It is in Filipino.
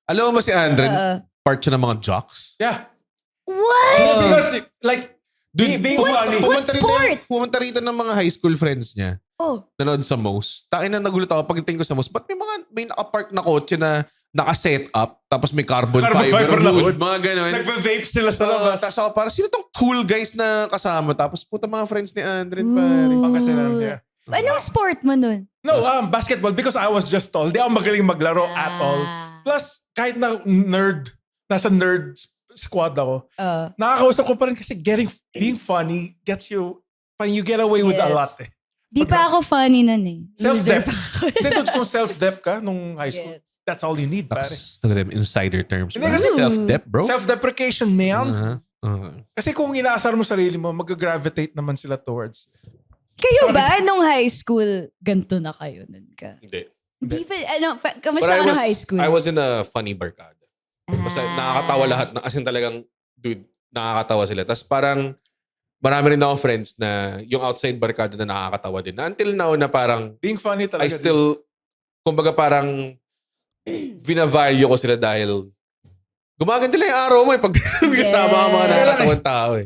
Alam mo ba si Andren, part siya ng mga jocks? Yeah. What? Because, like, being funny. What sport? Pumunta rito ng mga high school friends niya. Oh. Nanood sa Moose. Takin na nagulat ako pagdating ko sa Moose. Ba't may nakapark na kotse na naka-set up tapos may carbon fiber na hood, hood. mga ganun. Nagve-vape sila sa labas. Tapos ako parang, sino tong cool guys na kasama? Tapos puta mga friends ni Andren, pare. Pangasinan niya. Anong sport mo nun? No, basketball because I was just tall. Di ako magaling maglaro at all. Plus, kahit na nasa nerd squad ako, nakakausap ko pa rin kasi being funny gets you, you get away with a lot eh. Di pa ako funny nun eh. Self-dep. Hindi, kung self-dep ka nung high school, that's all you need, pare. Insider terms. Hindi, kasi self-dep, bro. Self-deprecation, man. Kasi kung inaasar mo sarili mo, mag-gravitate naman sila towards. Kayo ba, nung high school, ganito na kayo nun ka? Hindi. Di ba, kamusta ka nung high school? I was in a funny barkada. Basta nakakatawa lahat. As in talagang, dude, nakakatawa sila. Tapos parang, marami rin ako friends na yung outside barkada na nakakatawa din. Until now na parang, being funny talaga. I still, kumbaga parang, vinavalue ko sila dahil gumaganti lang yung araw mo eh pag kasama ka mga nakakatawang tao eh.